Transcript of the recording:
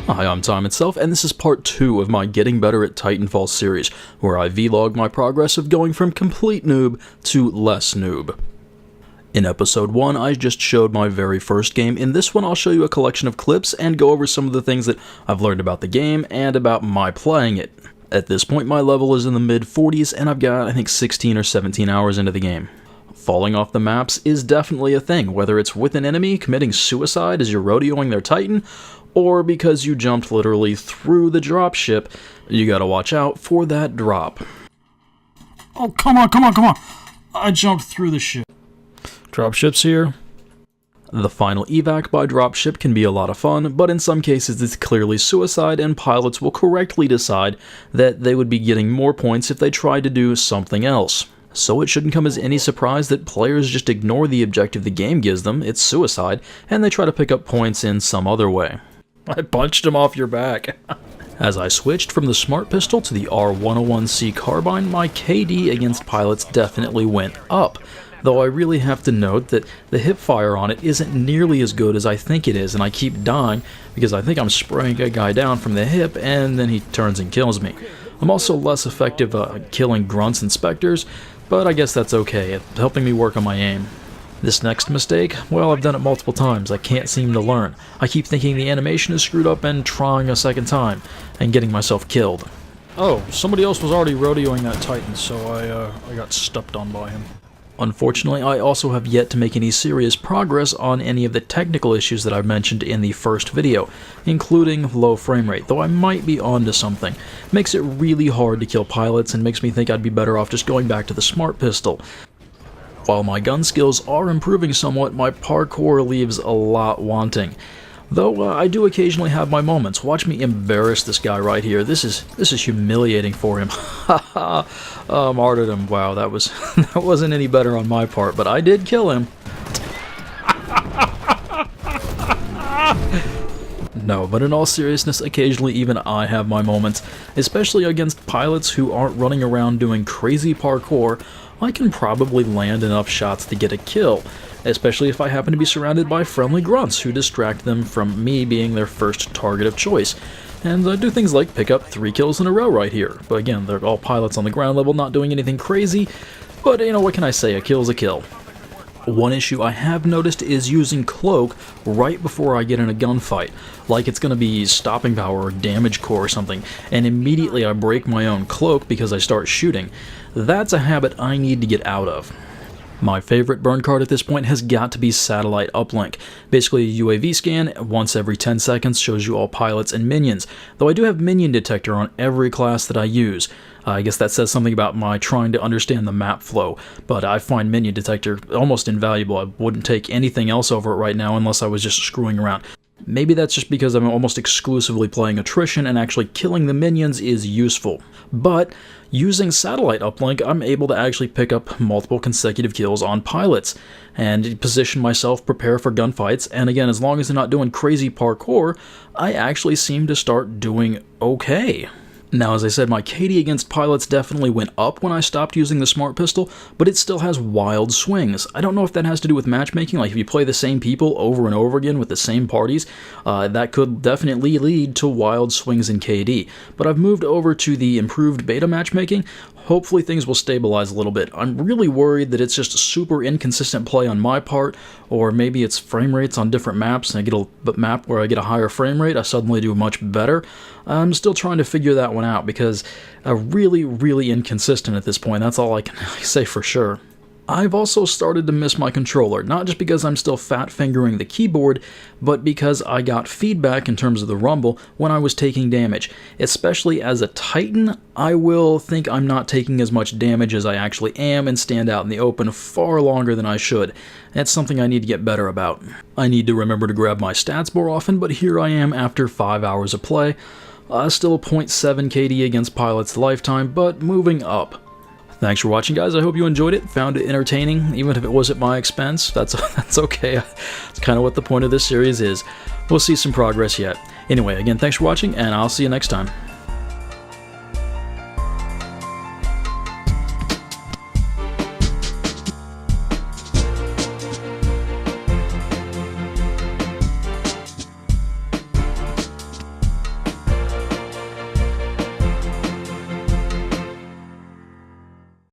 Hi, I'm Time Itself, and this is part 2 of my Getting Better at Titanfall series, where I vlog my progress of going from complete noob to less noob. In episode 1, I just showed my very first game. In this one, I'll show you a collection of clips and go over some of the things that I've learned about the game and about my playing it. At this point, my level is in the mid-40s, and I've got, I think, 16 or 17 hours into the game. Falling off the maps is definitely a thing, whether it's with an enemy committing suicide as you're rodeoing their Titan, or because you jumped literally through the dropship. You gotta watch out for that drop. Oh, come on! I jumped through the ship. Dropship's here. The final evac by dropship can be a lot of fun, but in some cases it's clearly suicide, and pilots will correctly decide that they would be getting more points if they tried to do something else. So it shouldn't come as any surprise that players just ignore the objective the game gives them, it's suicide, and they try to pick up points in some other way. I punched him off your back. As I switched from the smart pistol to the R101C carbine, my KD against pilots definitely went up, though I really have to note that the hip fire on it isn't nearly as good as I think it is, and I keep dying because I think I'm spraying a guy down from the hip and then he turns and kills me. I'm also less effective at killing grunts and specters, but I guess that's okay, it's helping me work on my aim. This next mistake, well, I've done it multiple times, I can't seem to learn. I keep thinking the animation is screwed up and trying a second time, and getting myself killed. Oh, somebody else was already rodeoing that Titan, so I got stepped on by him. Unfortunately, I also have yet to make any serious progress on any of the technical issues that I mentioned in the first video, including low frame rate, though I might be onto something. Makes it really hard to kill pilots and makes me think I'd be better off just going back to the smart pistol. While my gun skills are improving somewhat, my parkour leaves a lot wanting. Though I do occasionally have my moments. Watch me embarrass this guy right here. This is humiliating for him. Haha, martyrdom. Wow, that wasn't any better on my part, but I did kill him. No, but in all seriousness, occasionally even I have my moments, especially against pilots who aren't running around doing crazy parkour. I can probably land enough shots to get a kill, especially if I happen to be surrounded by friendly grunts who distract them from me being their first target of choice. And I do things like pick up 3 kills in a row right here. But again, they're all pilots on the ground level, not doing anything crazy, but you know, what can I say, a kill's a kill. One issue I have noticed is using cloak right before I get in a gunfight, like it's going to be stopping power or damage core or something, and immediately I break my own cloak because I start shooting. That's a habit I need to get out of. My favorite burn card at this point has got to be satellite uplink. Basically a UAV scan once every 10 seconds shows you all pilots and minions, though I do have minion detector on every class that I use. I guess that says something about my trying to understand the map flow, but I find minion detector almost invaluable. I wouldn't take anything else over it right now unless I was just screwing around. Maybe that's just because I'm almost exclusively playing attrition and actually killing the minions is useful. But using satellite uplink, I'm able to actually pick up multiple consecutive kills on pilots and position myself, prepare for gunfights, and again, as long as they're not doing crazy parkour, I actually seem to start doing okay. Now, as I said, my KD against pilots definitely went up when I stopped using the smart pistol, but it still has wild swings. I don't know if that has to do with matchmaking, like if you play the same people over and over again with the same parties, that could definitely lead to wild swings in KD. But I've moved over to the improved beta matchmaking. Hopefully things will stabilize a little bit. I'm really worried that it's just a super inconsistent play on my part, or maybe it's frame rates on different maps, and I get a map where I get a higher frame rate, I suddenly do much better. I'm still trying to figure that one out because really inconsistent at this point. That's all I can say for sure. I've also started to miss my controller, not just because I'm still fat fingering the keyboard, but because I got feedback in terms of the rumble when I was taking damage. Especially as a Titan, I will think I'm not taking as much damage as I actually am and stand out in the open far longer than I should. That's something I need to get better about. I need to remember to grab my stats more often, but here I am after 5 hours of play. Still 0.7 KD against pilots lifetime, but moving up. Thanks for watching, guys. I hope you enjoyed it, found it entertaining, even if it was at my expense. That's okay. It's kind of what the point of this series is. We'll see some progress yet. Anyway, again, thanks for watching, and I'll see you next time.